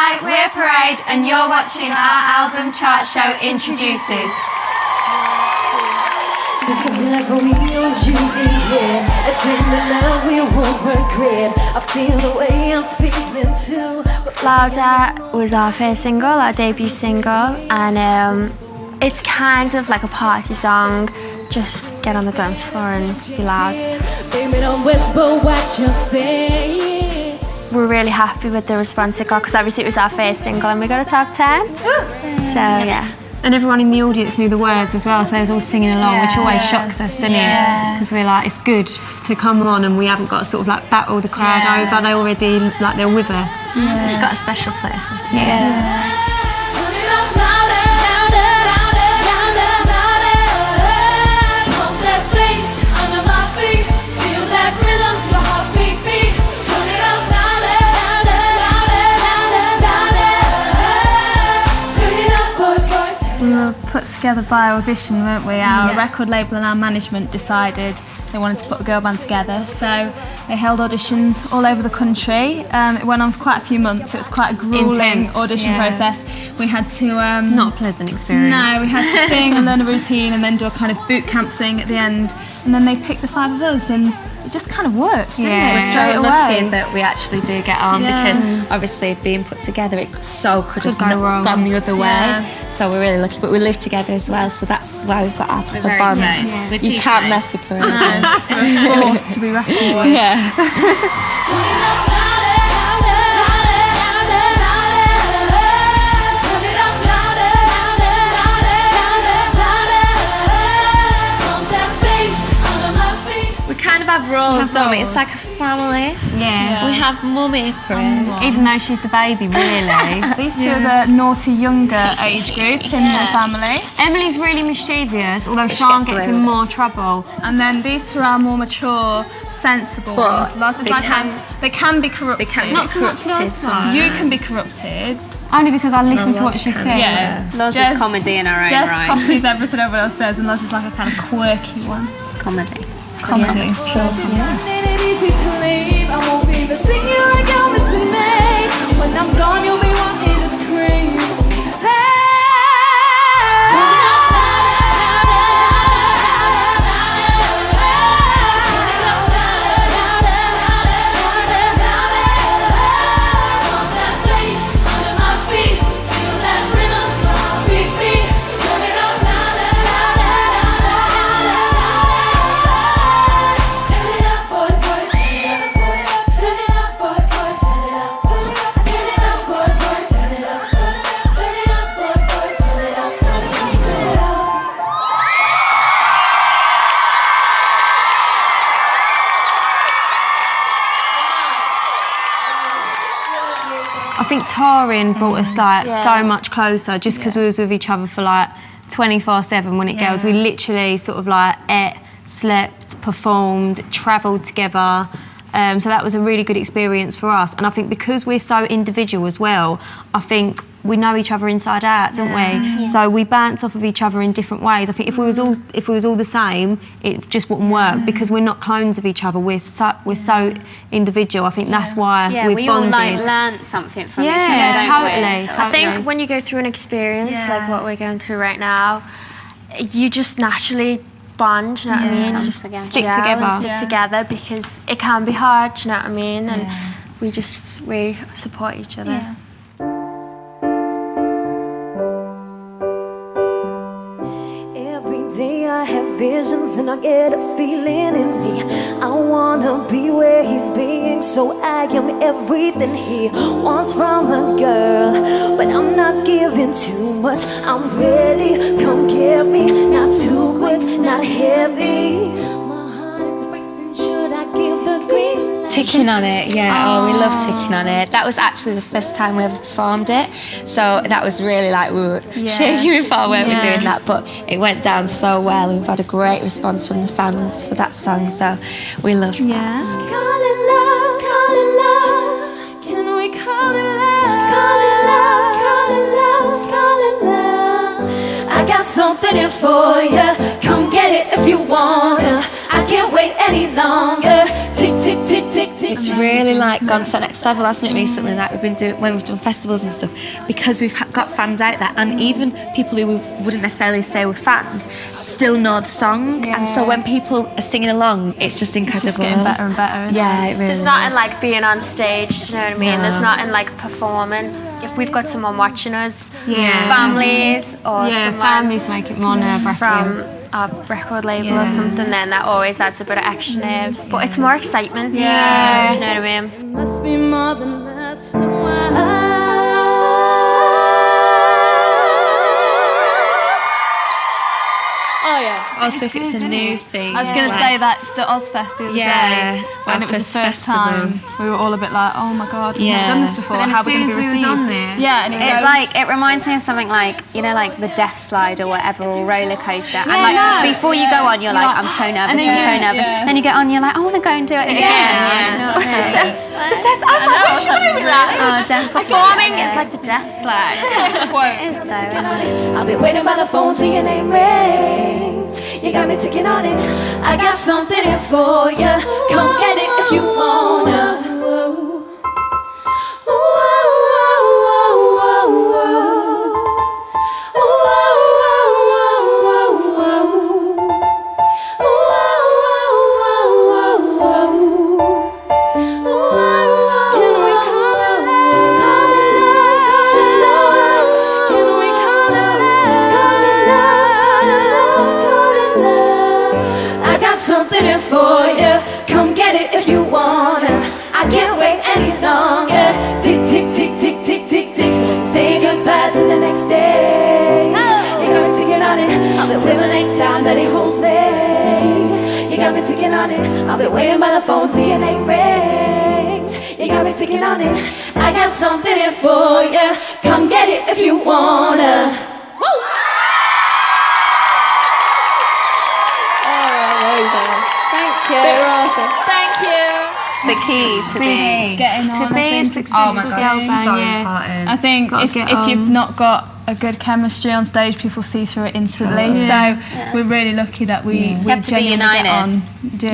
Hi, we're Parade, and you're watching our album chart show Introduces. This could be like Romeo and Juliet, a tender love we won't regret. I feel the way I'm feeling too. Louder was our first single, our debut single, and it's kind of like a party song. Just get on the dance floor and be loud. Baby, don't whisper what you're saying. We're really happy with the response it got because obviously it was our first single and we got a top 10. So yeah. And everyone in the audience knew the words as well, so they was all singing along, which always shocks us, doesn't it? Because we're like, it's good to come on and we haven't got to sort of like battle the crowd over. They already, like, they're with us. It's got a special place. Yeah. We were put together by audition, weren't we? Our record label and our management decided they wanted to put a girl band together, so they held auditions all over the country. It went on for quite a few months. It was quite a grueling audition process. We had to Not a pleasant experience. No, we had to sing and learn a routine and then do a kind of boot camp thing at the end, and then they picked the 5 of us, and it just kind of worked, didn't it? We're Straight so away. lucky that we actually do get on because obviously being put together it could have gone the other way. So we're really lucky, but we live together as well, so that's why we've got our proper bond. Yeah. You can't mess with Parade. We're forced to be reckoned with. Yeah. We kind of have roles, don't we? It's like a family. Yeah. We have Mummy Parade. Even though she's the baby, really. These two are the naughty younger age group in the family. Emily's really mischievous, although Sean gets in more trouble. And then these two are more mature, sensible ones. Loz is they like can- they can be corrupted. They can be Not so much corrupted Loz, though. sometimes. You can be corrupted. Only because I listen to what she says. Yeah. Loz Jess- is comedy in her own Jess right. copies everything everyone else says, and Loz is like a kind of quirky one. Comedy. Comedy. Easy to leave. I won't be missing you like you're missing me. When I'm gone, you'll be wanting to scream. I think touring brought us like so much closer just because we was with each other for like 24/7 when it girls. We literally sort of like ate, slept, performed, travelled together. So that was a really good experience for us. And I think because we're so individual as well, I think we know each other inside out, don't we? So we bounce off of each other in different ways. I think if we was all the same, it just wouldn't work because we're not clones of each other. We're so individual. I think that's why we've we all bonded. like learnt something from each other, Yeah, don't totally, we? So totally. I think when you go through an experience like what we're going through right now, you just naturally bond, you know what I mean? Come Just together. Stick gel together. and stick together because it can be hard, you know what I mean? And we support each other. Every day I have visions and I get a feeling in me. I wanna be where he's being, so I am everything he wants from a girl. But I'm not giving too much, I'm ready, come get me. Not too quick, not heavy. My heart is racing, should I give the green light? Ticking on It, we love Ticking on It. That was actually the first time we ever performed it, so that was really like we were shaking before we were doing that, but it went down so well and we've had a great response from the fans for that song, so we love that. Call it love, call it love. Can we call it love? Call it love, call it love, call it love. I got something in for ya. Come get it if you wanna. I can't wait any longer. Tick, tick, tick, tick, tick. It's really like gone to the next level, hasn't it, recently? Like we've been doing when we've done festivals and stuff, because we've got fans out there, and even people who we wouldn't necessarily say were fans still know the song, and so when people are singing along, it's just incredible. It's just getting better and better. Isn't Yeah, it really There's nothing like being on stage, do you know what I mean? No. There's nothing like performing. If we've got someone watching us, families or someone families make it more nerve-wracking. from a record label or something, then that always adds a bit of extra nerves. But it's more excitement. Yeah. Do you know what I mean? Must be more than that. Oh yeah. Also, if it's a new thing. I was going to say that the Ozfest the other day, when our it was the first festival. time, we were all a bit like, oh my god, we've Yeah. never done this before. But then How as are we soon going to be as we was received? on there, Yeah, and it It's goes, like, it reminds me of something like, you know, like the Death Slide or whatever, or roller coaster. And like, before you go on, you're like, I'm so nervous, I'm so nervous. Then you get on, you're like, I want to go and do it again. Yeah. Do you know what I mean? The test, I was like, what should I be like? Oh, definitely. Performing is like the death slide. It is though, isn't it? I'll be waiting by the phone till your name rings. You got me ticking on it. I got something in for you. Come get it if you wanna. I got something in for you. Come get it if you wanna. I can't wait any longer. Tick, tick, tick, tick, tick, tick, tick. Say goodbye till the next day. You got me ticking on it. I'll be waiting the next time that he holds me. You got me ticking on it. I'll be waiting by the phone till your name rings. You got me ticking on it. I got something in for you. Come get it if you wanna. thank you. The key to being. Getting on, To be a successful girl band, so yeah. important. I think Gotta if get you've on. not got a good chemistry on stage, people see through it instantly. So we're really lucky that we have to be genuinely united. get on. Do.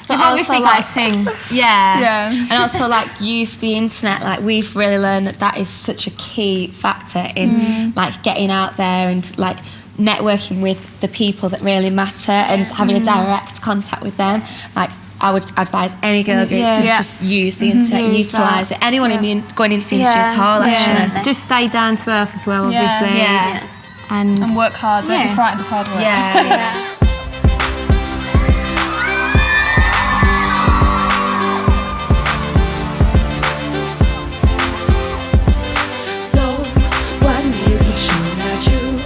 But You've obviously also, got like, to sing. Yeah. And also like use the internet. Like we've really learned that is such a key factor in like getting out there and like networking with the people that really matter and having a direct contact with them. Like I would advise any girl group to just use the internet, utilise it. Anyone going into the industry at all, actually. Just stay down to earth as well, Yeah. obviously. Yeah. And work hard. Don't be Yeah. frightened of hard work. Yeah. So, what music should I choose?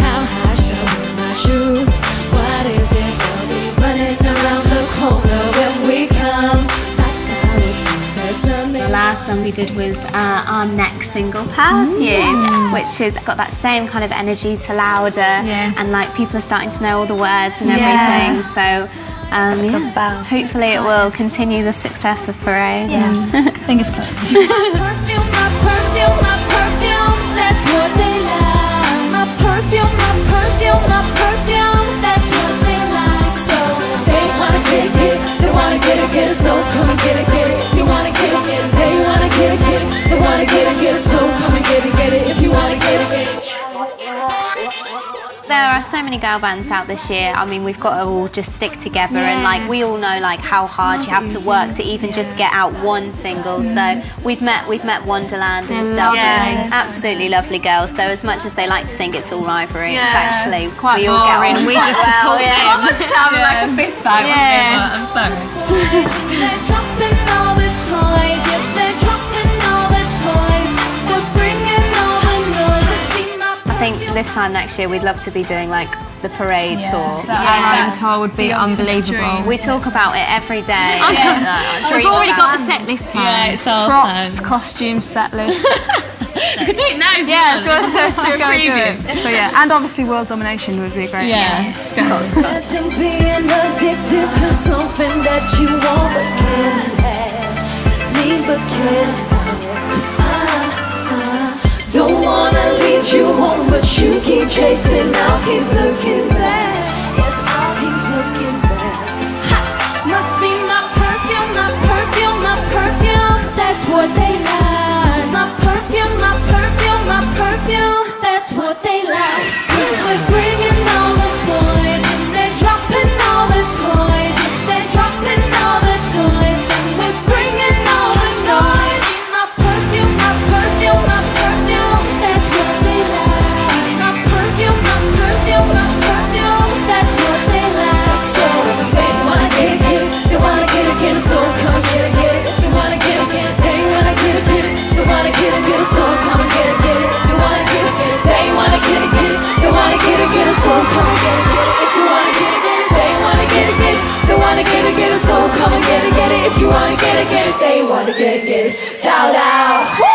How high should I wear my shoes? What is it gonna be running around the corner when we come? The last song we did was our next single, Perfume, which has got that same kind of energy to Louder, and like people are starting to know all the words and everything. So hopefully it will continue the success of Parade. Fingers crossed. Perfume, my perfume, my perfume, that's what they like. My perfume, my perfume, my perfume, that's what they like. So they wanna get it, they wanna get it, so come and get it, if you wanna get it, they wanna get it, they wanna get it, so come and get it, if you wanna get it. There are so many girl bands out this year. I mean, we've got to all just stick together and like we all know like how hard you have to work to even just get out one single. So we've met Wonderland and stuff. And absolutely lovely girls. So as much as they like to think it's all rivalry, it's actually Quite we all get boring. on We just quite support them. Have like a fist fight. I'm sorry. They're dropping all the toys, yes, they're dropping all the toys. We're bringing all the noise. I think this time next year we'd love to be doing like the Parade tour. Our own tour would be unbelievable. We talk about it every day. We've already got the set list planned. It's all Props, costumes, set list. You could do it now. Yeah, just go do it. So yeah, and obviously world domination would be great. Imagine being addicted to something that you want but can't have. Need but can't have. Don't wanna lead you home, but you keep chasing. I'll keep looking back. Yes, I'll keep looking back. Ha! Must be kicking. Down, down.